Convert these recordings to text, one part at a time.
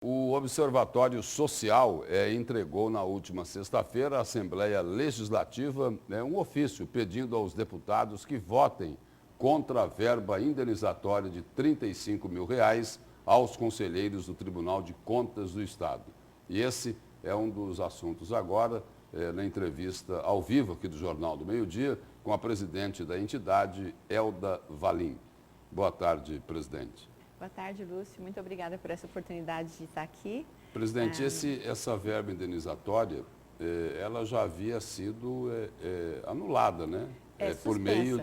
O Observatório Social entregou na última sexta-feira à Assembleia Legislativa um ofício pedindo aos deputados que votem contra a verba indenizatória de R$ 35 mil aos conselheiros do Tribunal de Contas do Estado. E esse é um dos assuntos agora, na entrevista ao vivo aqui do Jornal do Meio-Dia, com a presidente da entidade, Elda Valim. Boa tarde, presidente. Boa tarde, Lúcio. Muito obrigada por essa oportunidade de estar aqui. Presidente, essa verba indenizatória, ela já havia sido anulada, né?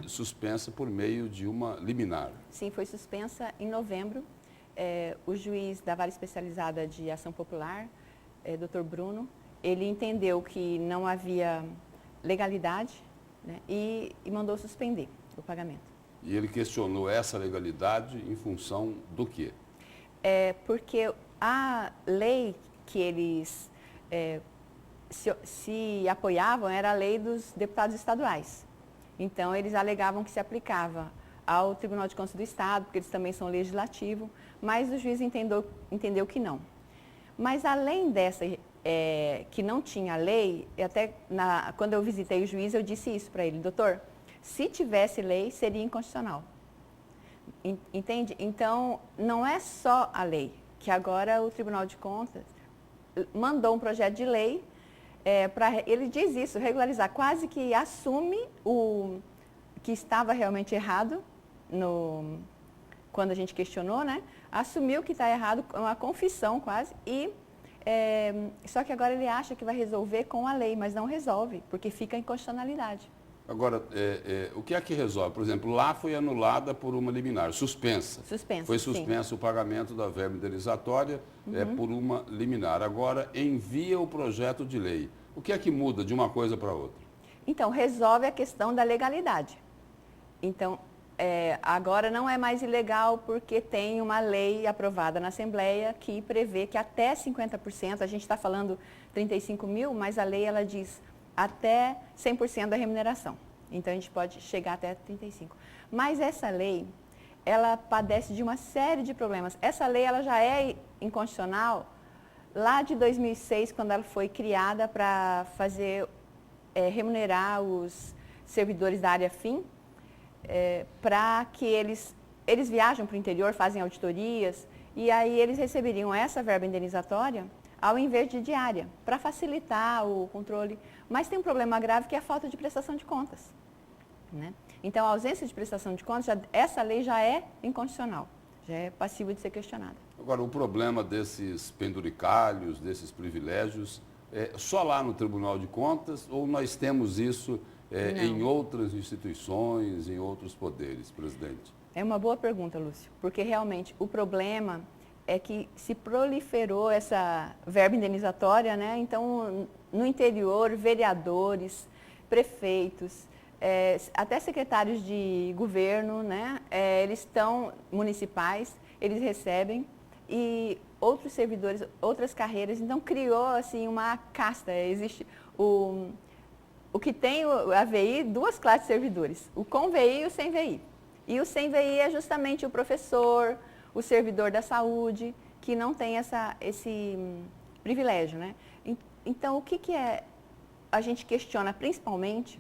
Suspensa por meio de uma liminar. Sim, foi suspensa em novembro. O juiz da Vara Especializada de Ação Popular, Dr. Bruno, ele entendeu que não havia legalidade, né, e mandou suspender o pagamento. E ele questionou essa legalidade em função do quê? Porque a lei que eles se apoiavam era a lei dos deputados estaduais. Então, eles alegavam que se aplicava ao Tribunal de Contas do Estado, porque eles também são legislativo, mas o juiz entendeu que não. Mas, além dessa, que não tinha lei, quando eu visitei o juiz, eu disse isso para ele: doutor, se tivesse lei, seria inconstitucional. Entende? Então, não é só a lei, que agora o Tribunal de Contas mandou um projeto de lei ele diz isso, regularizar, quase que assume o que estava realmente errado, quando a gente questionou, né? Assumiu que está errado, uma confissão quase, só que agora ele acha que vai resolver com a lei, mas não resolve, porque fica em inconstitucionalidade. Agora, o que é que resolve? Por exemplo, lá foi anulada por uma liminar, suspensa. Foi suspenso o pagamento da verba indenizatória por uma liminar. Agora, envia o projeto de lei. O que é que muda de uma coisa para outra? Então, resolve a questão da legalidade. Então, agora não é mais ilegal porque tem uma lei aprovada na Assembleia que prevê que até 50%, a gente está falando 35 mil, mas a lei ela diz até 100% da remuneração. Então, a gente pode chegar até 35%. Mas essa lei, ela padece de uma série de problemas. Essa lei ela já é inconstitucional lá de 2006, quando ela foi criada para remunerar os servidores da área fim, para que eles viajam para o interior, fazem auditorias, e aí eles receberiam essa verba indenizatória ao invés de diária, para facilitar o controle. Mas tem um problema grave que é a falta de prestação de contas, né? Então, a ausência de prestação de contas, essa lei já é inconstitucional, já é passível de ser questionada. Agora, o problema desses penduricalhos, desses privilégios, é só lá no Tribunal de Contas ou nós temos isso em outras instituições, em outros poderes, presidente? É uma boa pergunta, Lúcio, porque realmente o problema é que se proliferou essa verba indenizatória, né? Então, no interior, vereadores, prefeitos, até secretários de governo, né? Eles estão municipais, eles recebem, e outros servidores, outras carreiras, então criou assim uma casta. Existe o que tem a VI, duas classes de servidores, o com VI e o sem VI. E o sem VI é justamente o professor, o servidor da saúde, que não tem esse privilégio, né? Então, o que a gente questiona principalmente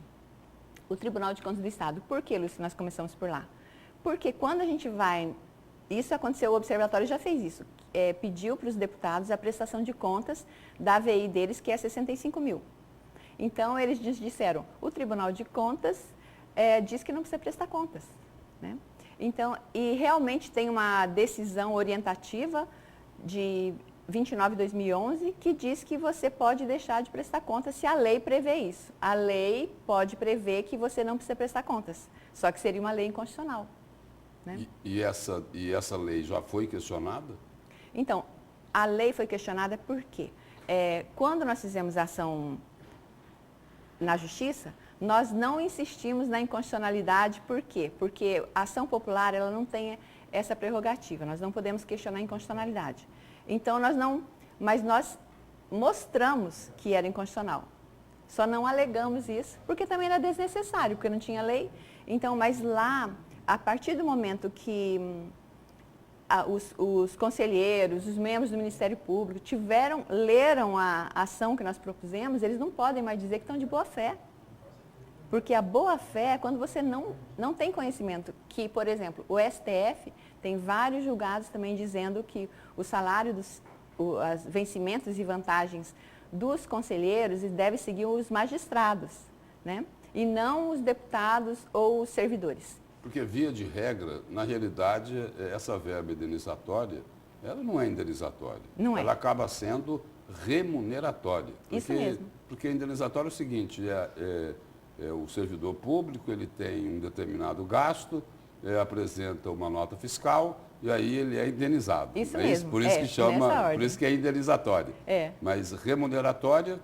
o Tribunal de Contas do Estado? Por que, Lúcio, nós começamos por lá? Porque quando a gente vai... Isso aconteceu, o Observatório já fez isso. Pediu para os deputados a prestação de contas da AVI deles, que é 65 mil. Então, eles disseram, o Tribunal de Contas diz que não precisa prestar contas, né? Então, e realmente tem uma decisão orientativa de 29/2011 que diz que você pode deixar de prestar contas se a lei prevê isso. A lei pode prever que você não precisa prestar contas, só que seria uma lei inconstitucional, né? E essa lei já foi questionada? Então, a lei foi questionada por quê? Quando nós fizemos a ação na Justiça, nós não insistimos na inconstitucionalidade. Por quê? Porque a ação popular ela não tem essa prerrogativa, nós não podemos questionar a inconstitucionalidade. Então, mas nós mostramos que era inconstitucional. Só não alegamos isso, porque também era desnecessário, porque não tinha lei. Então, mas lá, a partir do momento que os conselheiros, os membros do Ministério Público leram a ação que nós propusemos, eles não podem mais dizer que estão de boa fé. Porque a boa fé é quando você não tem conhecimento. Que, por exemplo, o STF tem vários julgados também dizendo que o salário os vencimentos e vantagens dos conselheiros deve seguir os magistrados, né? E não os deputados ou os servidores. Porque, via de regra, na realidade, essa verba indenizatória, ela não é indenizatória. Não é. Ela acaba sendo remuneratória. Isso mesmo. Porque indenizatório é o seguinte, o servidor público, ele tem um determinado gasto, apresenta uma nota fiscal e aí ele é indenizado. Isso é mesmo. Por isso que chama, por isso que é indenizatória. É. Mas remuneratória,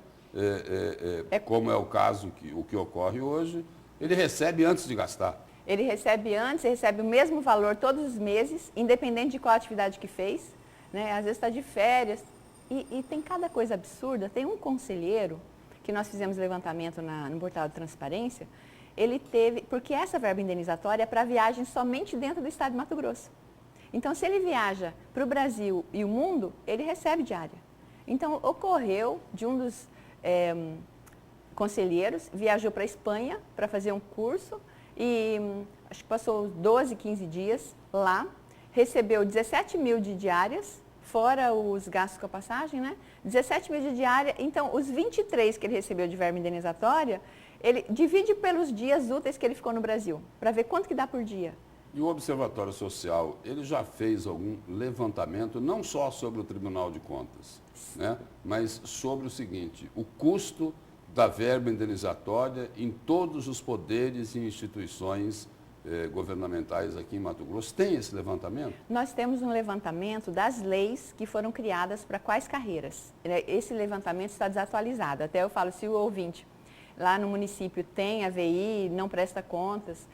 como é o caso, o que ocorre hoje, ele recebe antes de gastar. Ele recebe antes, ele recebe o mesmo valor todos os meses, independente de qual atividade que fez, né? Às vezes está de férias. E tem cada coisa absurda. Tem um conselheiro, que nós fizemos levantamento no portal de transparência, ele teve, porque essa verba indenizatória é para viagem somente dentro do estado de Mato Grosso. Então, se ele viaja para o Brasil e o mundo, ele recebe diária. Então, ocorreu de um dos conselheiros, viajou para a Espanha para fazer um curso, e acho que passou 12, 15 dias lá, recebeu 17 mil de diárias, fora os gastos com a passagem, né? 17 mil de diária, então os 23 que ele recebeu de verba indenizatória, ele divide pelos dias úteis que ele ficou no Brasil, para ver quanto que dá por dia. E o Observatório Social, ele já fez algum levantamento, não só sobre o Tribunal de Contas, né? Mas sobre o seguinte, o custo da verba indenizatória em todos os poderes e instituições governamentais aqui em Mato Grosso. Tem esse levantamento? Nós temos um levantamento das leis que foram criadas para quais carreiras. Esse levantamento está desatualizado. Até eu falo, se o ouvinte lá no município tem AVI, não presta contas,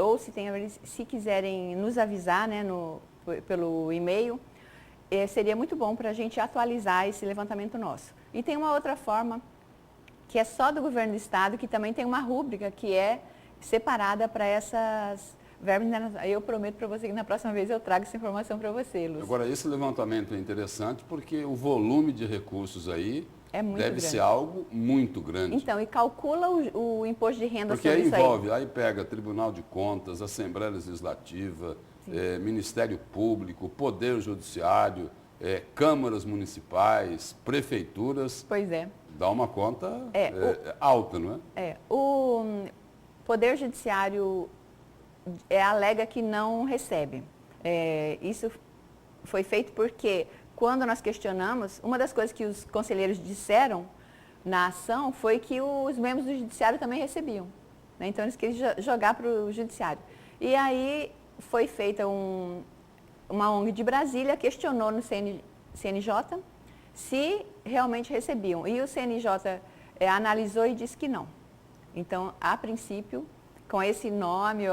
ou se quiserem nos avisar, né, pelo e-mail, seria muito bom para a gente atualizar esse levantamento nosso. E tem uma outra forma, que é só do governo do estado, que também tem uma rúbrica que é separada para essas verbas indenizatórias. Eu prometo para você que na próxima vez eu trago essa informação para você, Lúcio. Agora, esse levantamento é interessante porque o volume de recursos aí deve grande. ser algo muito grande. Então, e calcula o imposto de renda porque sobre aí isso envolve, aí pega Tribunal de Contas, Assembleia Legislativa, Ministério Público, Poder Judiciário, câmaras municipais, prefeituras. Pois é. Dá uma conta alta, não é? O Poder Judiciário alega que não recebe. Isso foi feito porque, quando nós questionamos, uma das coisas que os conselheiros disseram na ação foi que os membros do Judiciário também recebiam, né? Então, eles queriam jogar para o Judiciário. E aí foi feita uma ONG de Brasília, questionou no CNJ se realmente recebiam. E o CNJ analisou e disse que não. Então, a princípio, com esse nome,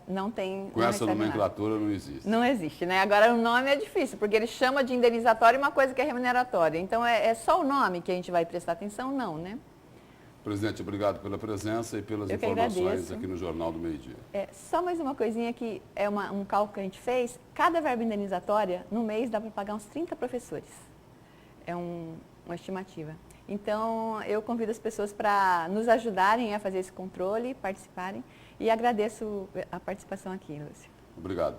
não tem... Com essa nomenclatura não existe. Não existe, né? Agora, o nome é difícil, porque ele chama de indenizatório uma coisa que é remuneratória. Então, é só o nome que a gente vai prestar atenção? Não, né? Presidente, obrigado pela presença e pelas informações aqui no Jornal do Meio-Dia. Só mais uma coisinha que é um cálculo que a gente fez. Cada verba indenizatória, no mês, dá para pagar uns 30 professores. É uma estimativa. Então, eu convido as pessoas para nos ajudarem a fazer esse controle, participarem. E agradeço a participação aqui, Lúcio. Obrigado.